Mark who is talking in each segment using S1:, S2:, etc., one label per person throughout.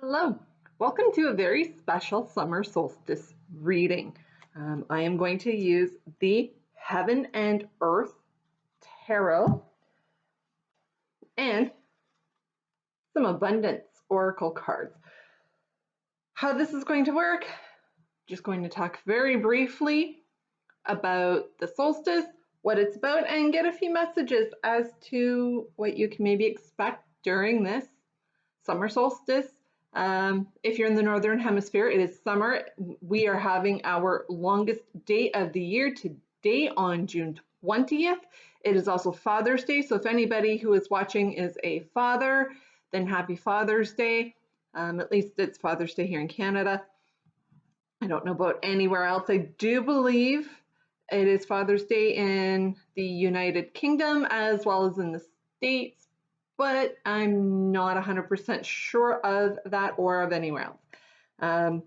S1: Hello, welcome to a very special summer solstice reading. I am going to use the Heaven and Earth Tarot and some Abundance Oracle cards. How this is going to work, just going to talk very briefly about the solstice, what it's about, and get a few messages as to what you can maybe expect during this summer solstice. If you're in the Northern Hemisphere, it is summer. We are having our longest day of the year today on June 20th. It is also Father's Day, so if anybody who is watching is a father, then happy Father's Day. At least it's Father's Day here in Canada. I don't know about anywhere else. I do believe it is Father's Day in the United Kingdom as well as in the States, but I'm not 100% sure of that or of anywhere else.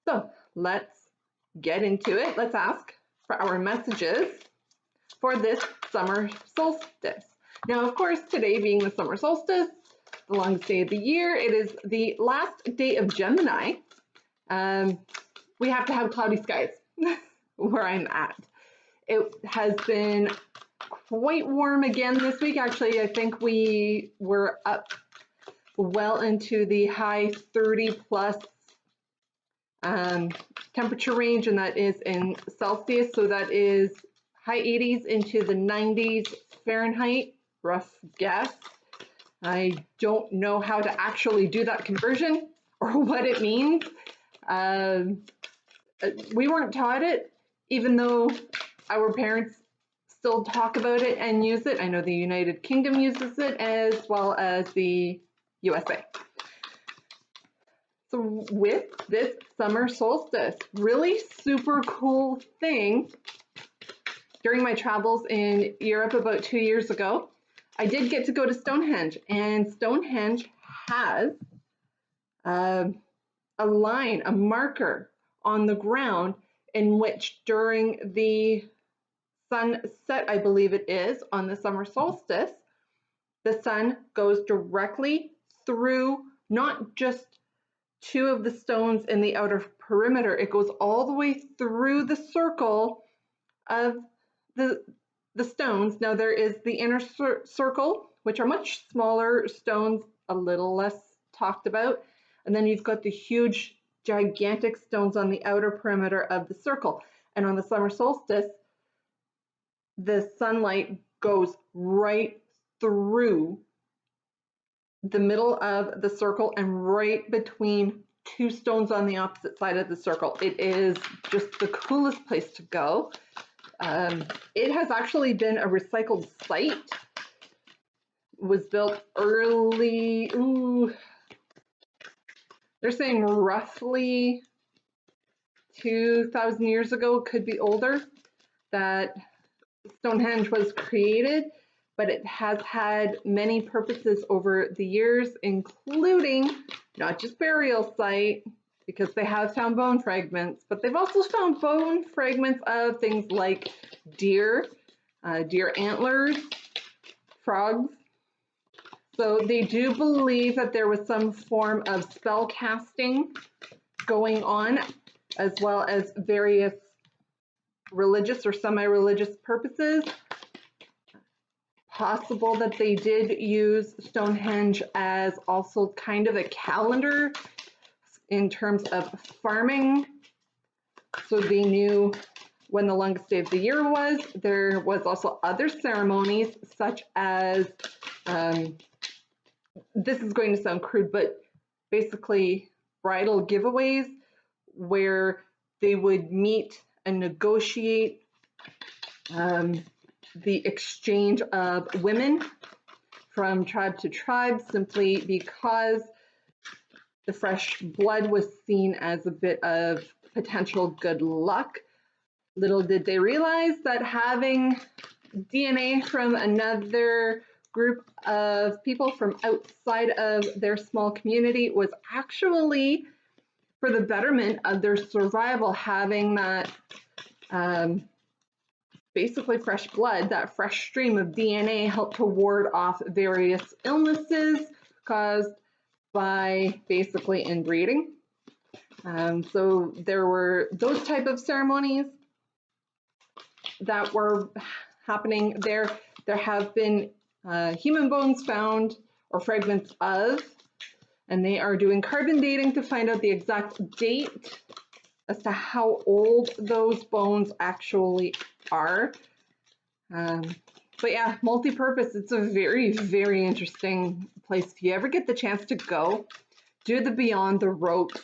S1: So let's get into it. Let's ask for our messages for this summer solstice. Now, of course, today being the summer solstice, the longest day of the year, it is the last day of Gemini. We have to have cloudy skies where I'm at. It has been quite warm again this week. Actually, I think we were up well into the high 30 plus temperature range, and that is in Celsius. So that is high 80s into the 90s Fahrenheit, rough guess. I don't know how to actually do that conversion or what it means. We weren't taught it, even though our parents still talk about it and use it. I know the United Kingdom uses it as well as the USA. So with this summer solstice, really super cool thing, during my travels in Europe about 2 years ago, I did get to go to Stonehenge, and Stonehenge has a line, a marker on the ground in which during the sunset, I believe it is, on the summer solstice, the sun goes directly through not just two of the stones in the outer perimeter, it goes all the way through the circle of the stones. Now there is the inner circle, which are much smaller stones, a little less talked about, and then you've got the huge, gigantic stones on the outer perimeter of the circle. And on the summer solstice, the sunlight goes right through the middle of the circle and right between two stones on the opposite side of the circle. It is just the coolest place to go. It has actually been a recycled site. It was built early, they're saying roughly 2,000 years ago, could be older, that Stonehenge was created, but it has had many purposes over the years, including not just burial site, because they have found bone fragments, but they've also found bone fragments of things like deer, deer antlers, frogs. So they do believe that there was some form of spell casting going on, as well as various religious or semi-religious purposes. Possible that they did use Stonehenge as also kind of a calendar in terms of farming, so they knew when the longest day of the year was. There was also other ceremonies, such as, this is going to sound crude, but basically bridal giveaways, where they would meet and negotiate the exchange of women from tribe to tribe, simply because the fresh blood was seen as a bit of potential good luck. Little did they realize that having DNA from another group of people from outside of their small community was actually for the betterment of their survival. Having that basically fresh blood, that fresh stream of DNA, helped to ward off various illnesses caused by basically inbreeding. So there were those type of ceremonies that were happening there. There have been human bones found or fragments of, and they are doing carbon dating to find out the exact date as to how old those bones actually are. But yeah, multi-purpose, it's a very, very interesting place. If you ever get the chance to go, do the Beyond the Ropes.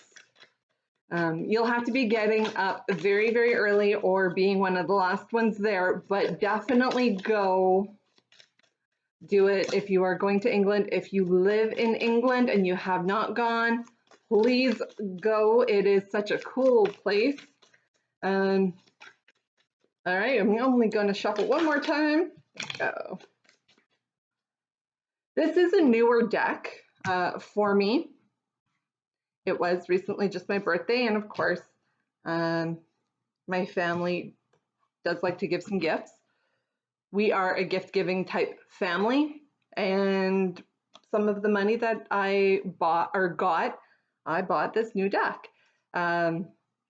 S1: You'll have to be getting up very, very early or being one of the last ones there, but definitely go do it if you are going to England. If you live in England and you have not gone, please go. It is such a cool place. All right, I'm only going to shuffle one more time. Go. This is a newer deck for me. It was recently just my birthday, and of course, my family does like to give some gifts. We are a gift-giving type family, and some of the money that I bought or got, I bought this new deck. And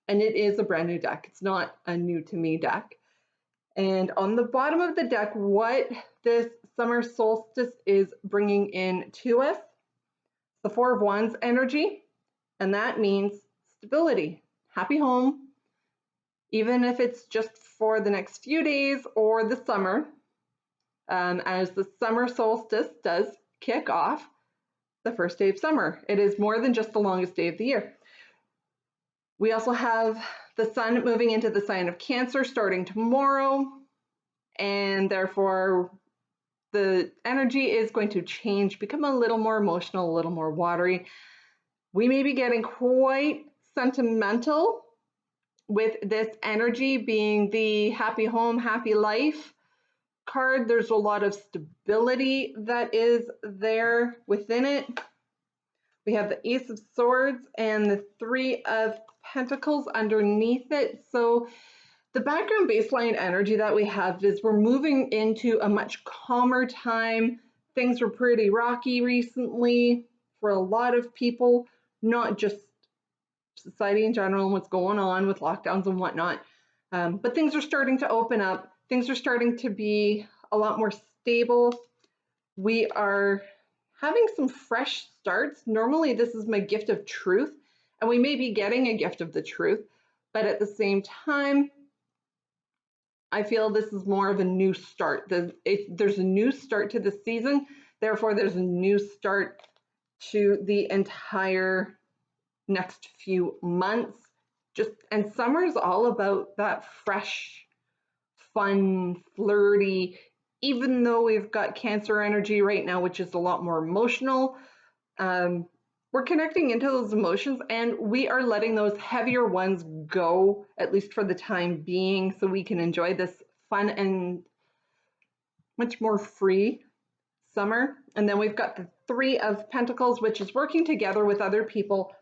S1: it is a brand new deck. It's not a new to me deck. And on the bottom of the deck, what this summer solstice is bringing in to us, the Four of Wands energy, and that means stability, happy home, even if it's just for the next few days or the summer, as the summer solstice does kick off the first day of summer. It is more than just the longest day of the year. We also have the sun moving into the sign of Cancer starting tomorrow, and therefore the energy is going to change, become a little more emotional, a little more watery. We may be getting quite sentimental with this energy being the happy home, happy life card. There's a lot of stability that is there within it. We have the Ace of Swords and the Three of Pentacles underneath it. So the background baseline energy that we have is we're moving into a much calmer time. Things were pretty rocky recently for a lot of people, not just society in general and what's going on with lockdowns and whatnot. But things are starting to open up. Things are starting to be a lot more stable. We are having some fresh starts. Normally, this is my gift of truth, and we may be getting a gift of the truth, but at the same time, I feel this is more of a new start. There's a new start to the season, therefore there's a new start to the entire next few months. And summer is all about that fresh, fun, flirty, even though we've got Cancer energy right now, which is a lot more emotional. We're connecting into those emotions, and we are letting those heavier ones go, at least for the time being, so we can enjoy this fun and much more free summer. And then we've got the Three of Pentacles, which is working together with other people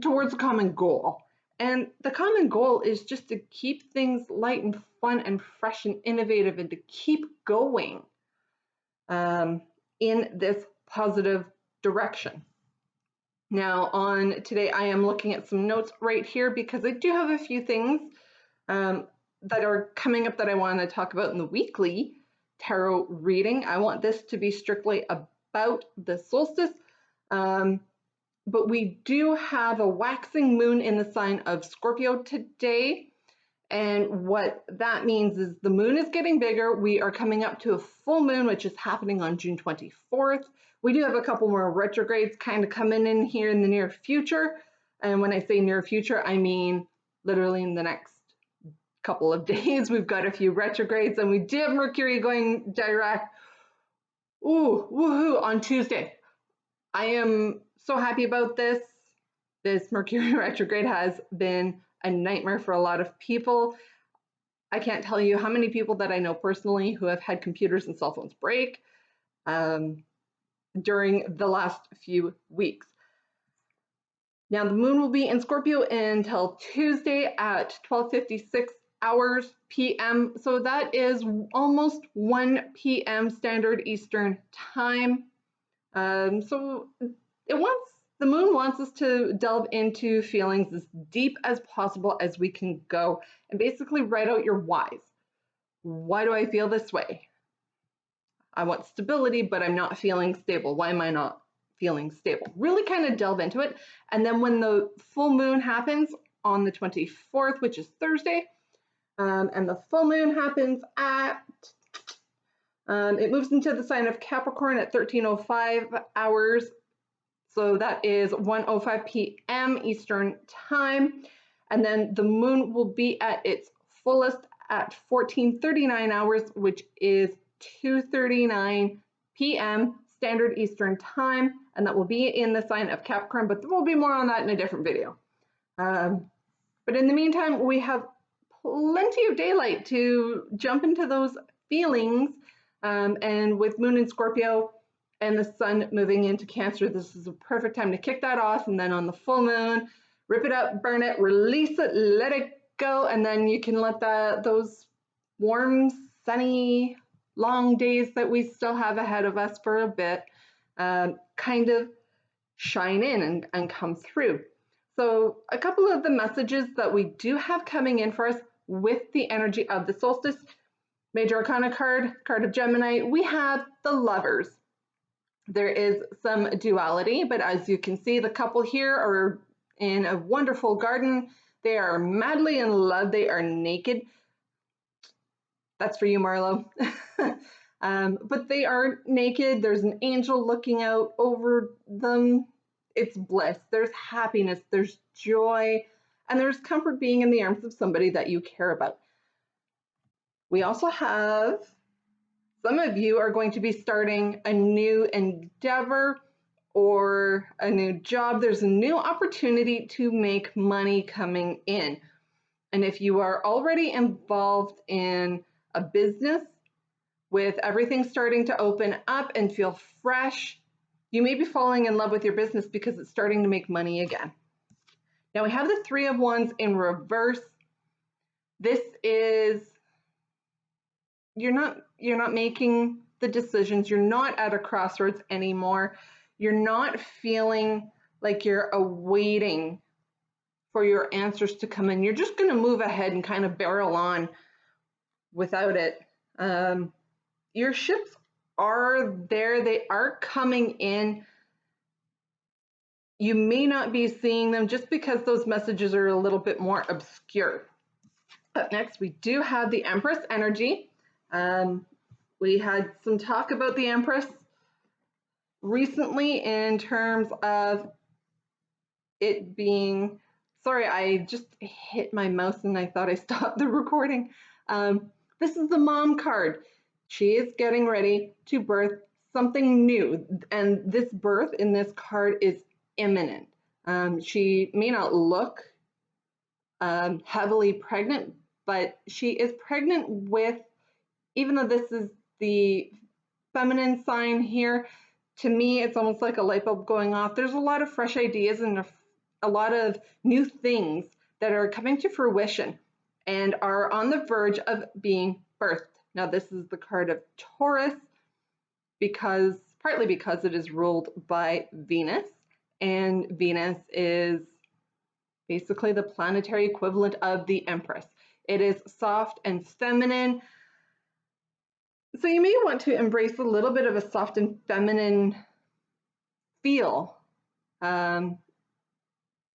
S1: towards a common goal. And the common goal is just to keep things light and fun and fresh and innovative, and to keep going in this positive direction. Now on today, I am looking at some notes right here because I do have a few things that are coming up that I want to talk about in the weekly tarot reading. I want this to be strictly about the solstice, but we do have a waxing moon in the sign of Scorpio today. And what that means is the moon is getting bigger. We are coming up to a full moon, which is happening on June 24th. We do have a couple more retrogrades kind of coming in here in the near future. And when I say near future, I mean literally in the next couple of days. We've got a few retrogrades, and we do have Mercury going direct. Ooh, woohoo, on Tuesday. I am so happy about this. This Mercury retrograde has been a nightmare for a lot of people. I can't tell you how many people that I know personally who have had computers and cell phones break during the last few weeks. Now the moon will be in Scorpio until Tuesday at 12:56 hours p.m. So that is almost 1 p.m. Standard Eastern Time. So it wants the moon wants us to delve into feelings as deep as possible as we can go and basically write out your whys. Why do I feel this way? I want stability, but I'm not feeling stable. Why am I not feeling stable? Really kind of delve into it. And then when the full moon happens on the 24th, which is Thursday, and the full moon happens at, it moves into the sign of Capricorn at 13:05 hours. So that is 1:05 p.m. Eastern time. And then the moon will be at its fullest at 14:39 hours, which is 2:39 p.m. Standard Eastern Time, and that will be in the sign of Capricorn, but there will be more on that in a different video. But in the meantime, we have plenty of daylight to jump into those feelings, and with Moon in Scorpio and the Sun moving into Cancer, this is a perfect time to kick that off, and then on the full moon, rip it up, burn it, release it, let it go, and then you can let those warm, sunny, long days that we still have ahead of us for a bit kind of shine in and come through. So a couple of the messages that we do have coming in for us with the energy of the solstice, Major Arcana card of Gemini, we have the Lovers. There is some duality, but as you can see, the couple here are in a wonderful garden. They are madly in love. They are naked. That's for you, Marlo. But they are naked. There's an angel looking out over them. It's bliss. There's happiness. There's joy. And there's comfort being in the arms of somebody that you care about. We also have, some of you are going to be starting a new endeavor or a new job. There's a new opportunity to make money coming in. And if you are already involved in a business with everything starting to open up and feel fresh, you may be falling in love with your business because it's starting to make money again. Now we have the Three of Wands in reverse. This is, you're not making the decisions. You're not at a crossroads anymore. You're not feeling like you're awaiting for your answers to come in. You're just going to move ahead and kind of barrel on without it. Your ships are there. They are coming in. You may not be seeing them just because those messages are a little bit more obscure. Up next, we do have the Empress energy. We had some talk about the Empress recently in terms of it being, sorry, I just hit my mouse and I thought I stopped the recording. This is the Mom card. She is getting ready to birth something new, and this birth in this card is imminent. She may not look heavily pregnant, but she is pregnant with, even though this is the feminine sign here, to me it's almost like a light bulb going off. There's a lot of fresh ideas and a lot of new things that are coming to fruition and are on the verge of being birthed. Now this is the card of Taurus, partly because it is ruled by Venus, and Venus is basically the planetary equivalent of the Empress. It is soft and feminine. So you may want to embrace a little bit of a soft and feminine feel.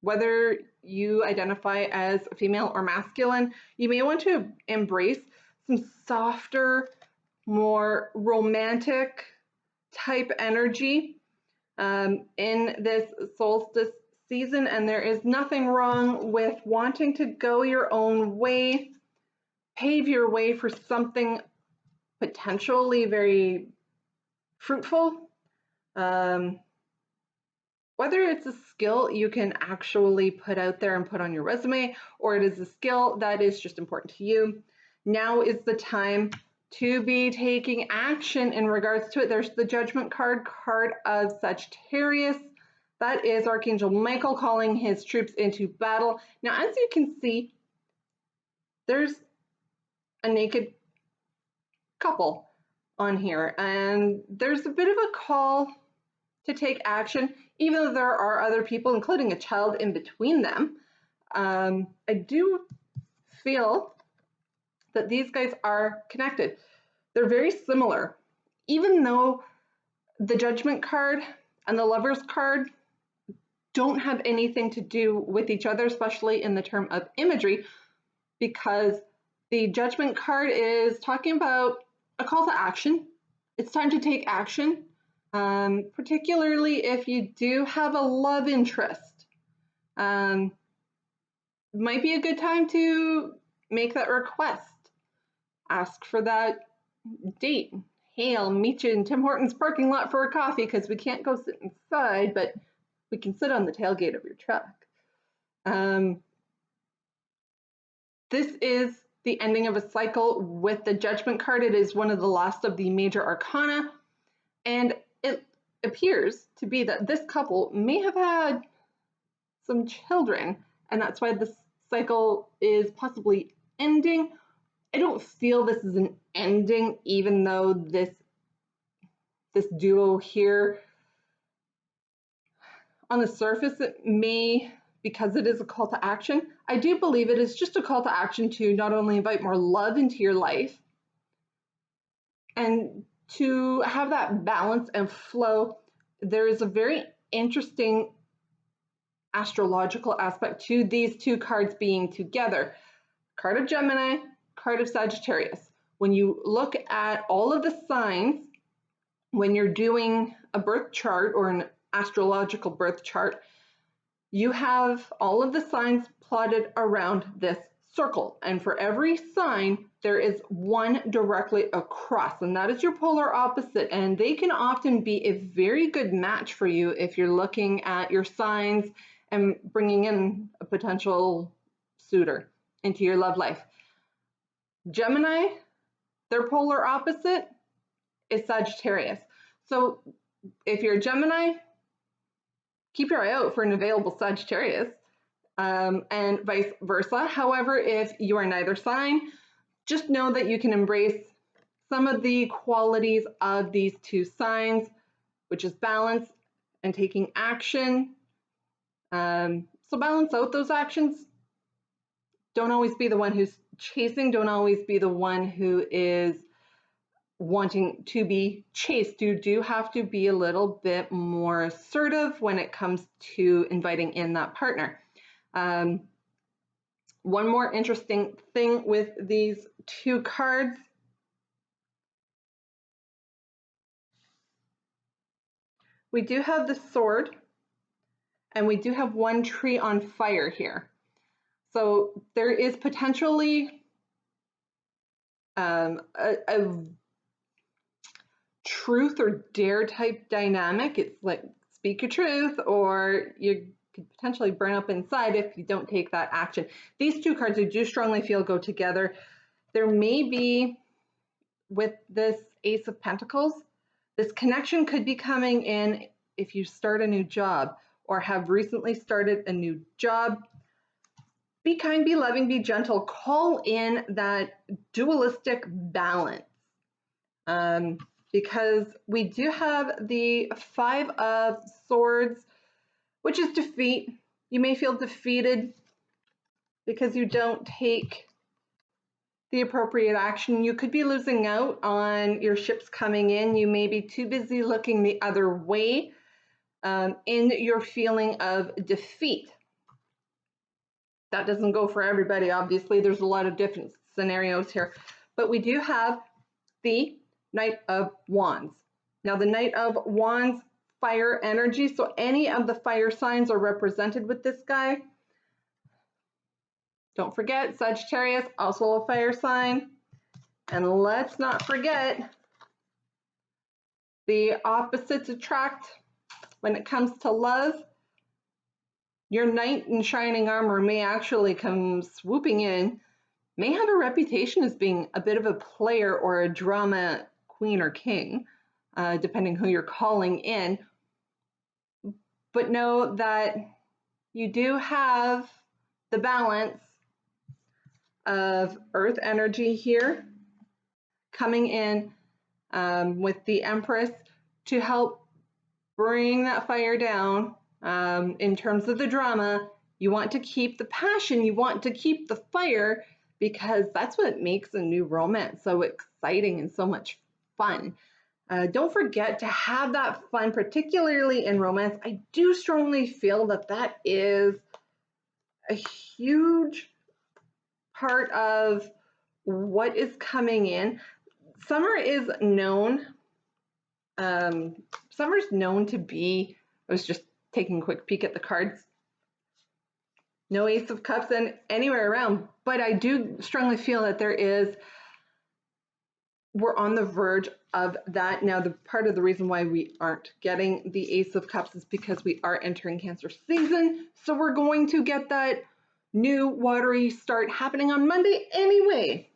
S1: Whether you identify as female or masculine, you may want to embrace some softer, more romantic type energy in this solstice season, and there is nothing wrong with wanting to go your own way, pave your way for something potentially very fruitful. Whether it's a skill you can actually put out there and put on your resume, or it is a skill that is just important to you, now is the time to be taking action in regards to it. There's the Judgment card of Sagittarius. That is Archangel Michael calling his troops into battle. Now, as you can see, there's a naked couple on here, and there's a bit of a call to take action. even though there are other people, including a child, in between them. I do feel that these guys are connected. They're very similar, even though the Judgment card and the Lover's card don't have anything to do with each other, especially in the term of imagery, because the Judgment card is talking about a call to action. It's time to take action, particularly if you do have a love interest. Might be a good time to make that request. Ask for that date. Hey, I'll meet you in Tim Hortons parking lot for a coffee because we can't go sit inside, but we can sit on the tailgate of your truck. This is the ending of a cycle with the Judgment card. It is one of the last of the major arcana, and it appears to be that this couple may have had some children, and that's why this cycle is possibly ending. I don't feel this is an ending, even though this duo here, on the surface, it may, because it is a call to action. I do believe it is just a call to action to not only invite more love into your life and to have that balance and flow. There is a very interesting astrological aspect to these two cards being together. Card of Gemini, card of Sagittarius. When you look at all of the signs, when you're doing a birth chart or an astrological birth chart, you have all of the signs plotted around this circle. And for every sign, there is one directly across, and that is your polar opposite. And they can often be a very good match for you if you're looking at your signs and bringing in a potential suitor into your love life. Gemini, their polar opposite is Sagittarius. So if you're a Gemini, keep your eye out for an available Sagittarius, and vice versa. However, if you are neither sign, just know that you can embrace some of the qualities of these two signs, which is balance and taking action. So balance out those actions. Don't always be the one who's chasing. Don't always be the one who is wanting to be chased. You do have to be a little bit more assertive when it comes to inviting in that partner. One more interesting thing with these two cards, we do have the sword and we do have one tree on fire here. So there is potentially a truth or dare type dynamic. It's like speak your truth, or you could potentially burn up inside if you don't take that action. These two cards I do strongly feel go together. There may be, with this Ace of Pentacles, this connection could be coming in if you start a new job or have recently started a new job. Be kind, be loving, be gentle. Call in that dualistic balance. Because we do have the Five of Swords, which is defeat. You may feel defeated because you don't take the appropriate action. You could be losing out on your ships coming in. You may be too busy looking the other way in your feeling of defeat. That doesn't go for everybody, obviously. There's a lot of different scenarios here. But we do have the Knight of Wands. Now the Knight of Wands, fire energy, so any of the fire signs are represented with this guy. Don't forget, Sagittarius, also a fire sign. And let's not forget, the opposites attract when it comes to love. Your knight in shining armor may actually come swooping in, may have a reputation as being a bit of a player or a drama queen or king, depending who you're calling in. But know that you do have the balance of earth energy here coming in with the Empress to help bring that fire down. In terms of the drama, you want to keep the passion, you want to keep the fire, because that's what makes a new romance so exciting and so much fun. Don't forget to have that fun, particularly in romance. I do strongly feel that that is a huge part of what is coming in. Summer is known. Summer's known to be, I was just taking a quick peek at the cards. No Ace of Cups and anywhere around, but I do strongly feel that we're on the verge of that. Now, the part of the reason why we aren't getting the Ace of Cups is because we are entering Cancer season. So we're going to get that new watery start happening on Monday anyway.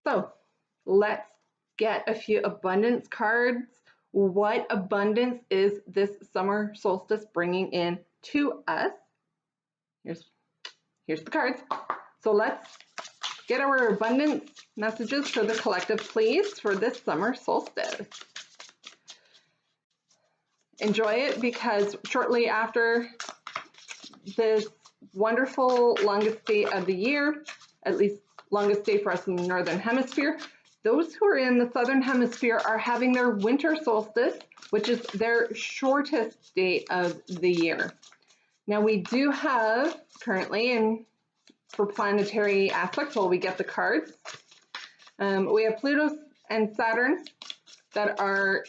S1: So let's get a few abundance cards. What abundance is this summer solstice bringing in to us? Here's the cards. So let's get our abundance messages for the collective, please, for this summer solstice. Enjoy it, because shortly after this wonderful longest day of the year, at least longest day for us in the Northern Hemisphere, those who are in the Southern Hemisphere are having their winter solstice, which is their shortest day of the year. Now, we do have currently, and for planetary aspects, while we get the cards, we have Pluto and Saturn that are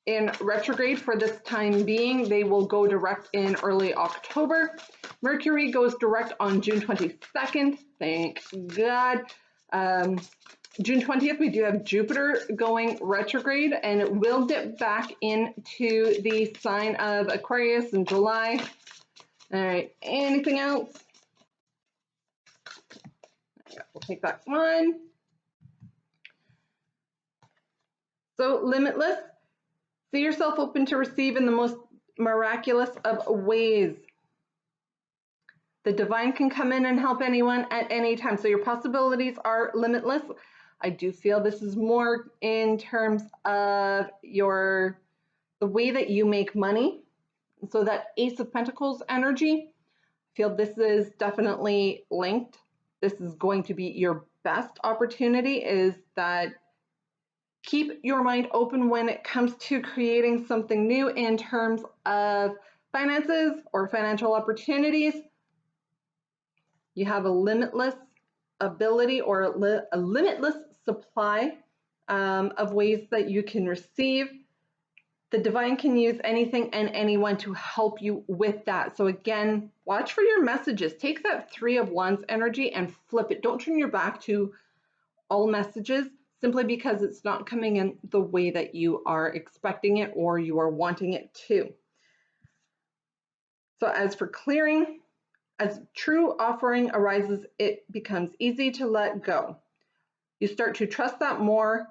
S1: in retrograde for this time being. They will go direct in early October. Mercury goes direct on June 22nd. Thank God. June 20th, we do have Jupiter going retrograde, and it will dip back into the sign of Aquarius in July. All right, anything else? We'll take that one. So limitless, see yourself open to receive in the most miraculous of ways. The divine can come in and help anyone at any time. So your possibilities are limitless. I do feel this is more in terms of the way that you make money. So that Ace of Pentacles energy, I feel this is definitely linked. This is going to be your best opportunity, is that keep your mind open when it comes to creating something new in terms of finances or financial opportunities. You have a limitless ability or a limitless supply of ways that you can receive. The divine can use anything and anyone to help you with that. So again, watch for your messages. Take that Three of Wands energy and flip it. Don't turn your back to all messages simply because it's not coming in the way that you are expecting it or you are wanting it to. So as for clearing, as true offering arises, it becomes easy to let go. You start to trust that more.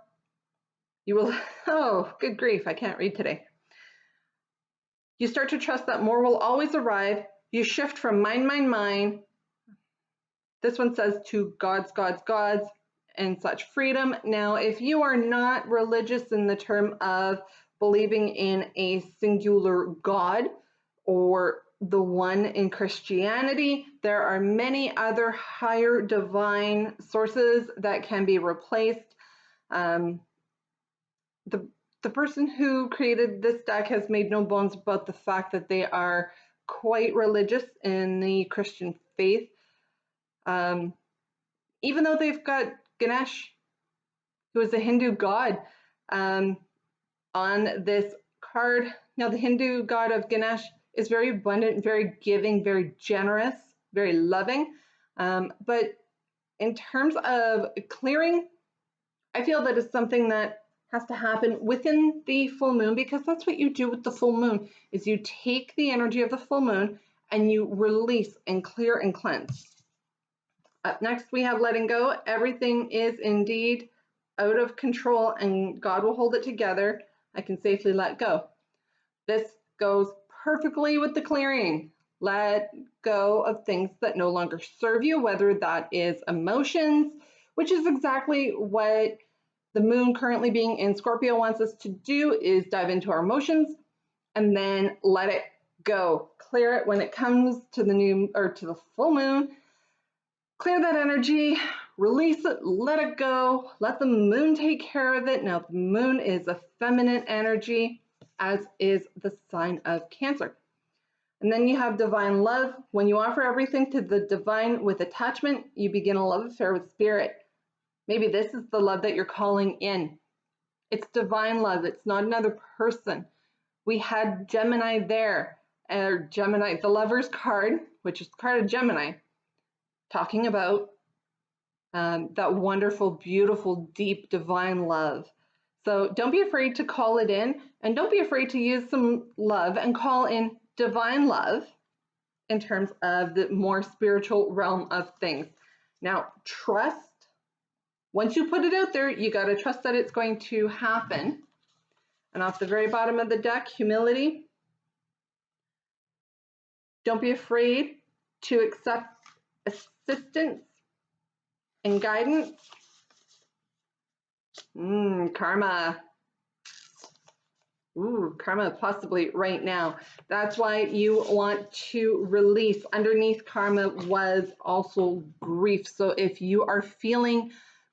S1: You will, oh, good grief, I can't read today. You start to trust that more will always arrive. You shift from mine. This one says to God's, and such freedom. Now, if you are not religious in the term of believing in a singular God or the one in Christianity, there are many other higher divine sources that can be replaced. The person who created this deck has made no bones about the fact that they are quite religious in the Christian faith. Even though they've got Ganesh, who is a Hindu god, on this card. Now, the Hindu god of Ganesh is very abundant, very giving, very generous, very loving. But in terms of clearing, I feel that it's something that has to happen within the full moon, because that's what you do with the full moon, is you take the energy of the full moon and you release and clear and cleanse. Up next, we have letting go. Everything is indeed out of control and God will hold it together. I can safely let go. This goes perfectly with the clearing. Let go of things that no longer serve you, whether that is emotions, which is exactly what the moon currently being in Scorpio wants us to do is dive into our emotions and then let it go. Clear it when it comes to the new or to the full moon. Clear that energy, release it, let it go, let the moon take care of it. Now, the moon is a feminine energy, as is the sign of Cancer. And then you have divine love. When you offer everything to the divine with attachment, you begin a love affair with spirit. Maybe this is the love that you're calling in. It's divine love. It's not another person. We had Gemini there, or Gemini, the Lover's card, which is the card of Gemini, talking about that wonderful, beautiful, deep, divine love. So don't be afraid to call it in, and don't be afraid to use some love and call in divine love in terms of the more spiritual realm of things. Now, trust. Once you put it out there, you got to trust that it's going to happen. And off the very bottom of the deck, humility. Don't be afraid to accept assistance and guidance. Karma. Ooh, karma possibly right now. That's why you want to release. Underneath karma was also grief. So if you are feeling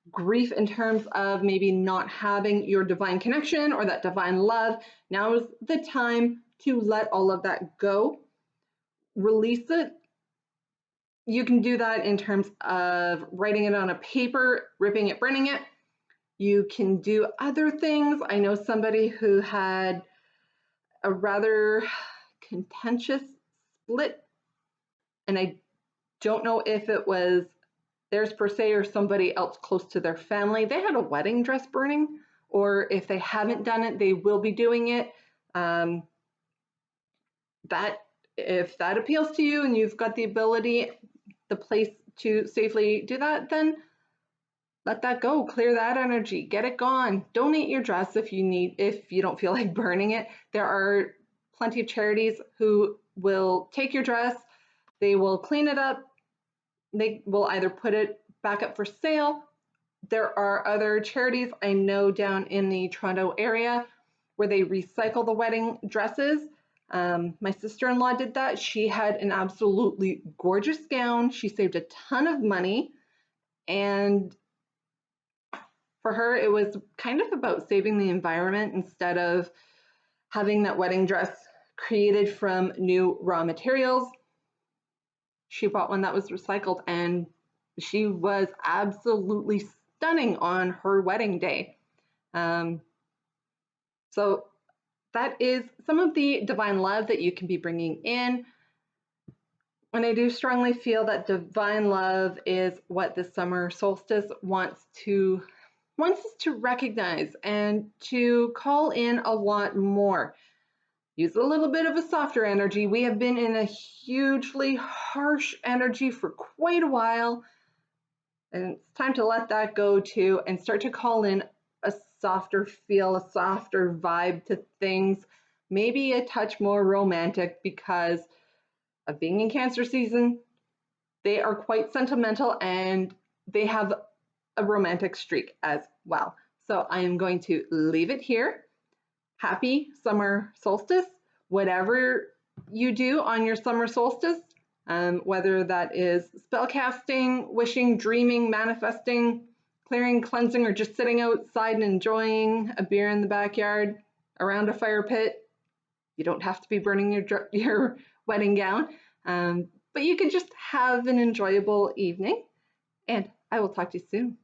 S1: grief in terms of maybe not having your divine connection or that divine love, now is the time to let all of that go. Release it. You can do that in terms of writing it on a paper, ripping it, burning it. You can do other things. I know somebody who had a rather contentious split, and I don't know if it was theirs per se or somebody else close to their family. They had a wedding dress burning, or if they haven't done it, they will be doing it. If that appeals to you and you've got the ability, the place to safely do that, then let that go. Clear that energy. Get it gone. Donate your dress if you don't feel like burning it. There are plenty of charities who will take your dress. They will clean it up. They will either put it back up for sale. There are other charities I know down in the Toronto area where they recycle the wedding dresses. My sister-in-law did that. She had an absolutely gorgeous gown. She saved a ton of money, and for her, it was kind of about saving the environment instead of having that wedding dress created from new raw materials. She bought one that was recycled, and she was absolutely stunning on her wedding day. So that is some of the divine love that you can be bringing in. And I do strongly feel that divine love is what the summer solstice wants us to recognize and to call in a lot more. Use a little bit of a softer energy. We have been in a hugely harsh energy for quite a while, and it's time to let that go too and start to call in a softer feel, a softer vibe to things, maybe a touch more romantic because of being in Cancer season. They are quite sentimental and they have a romantic streak as well. So I am going to leave it here. Happy summer solstice. Whatever you do on your summer solstice, whether that is spell casting, wishing, dreaming, manifesting, clearing, cleansing, or just sitting outside and enjoying a beer in the backyard around a fire pit. You don't have to be burning your wedding gown, but you can just have an enjoyable evening, and I will talk to you soon.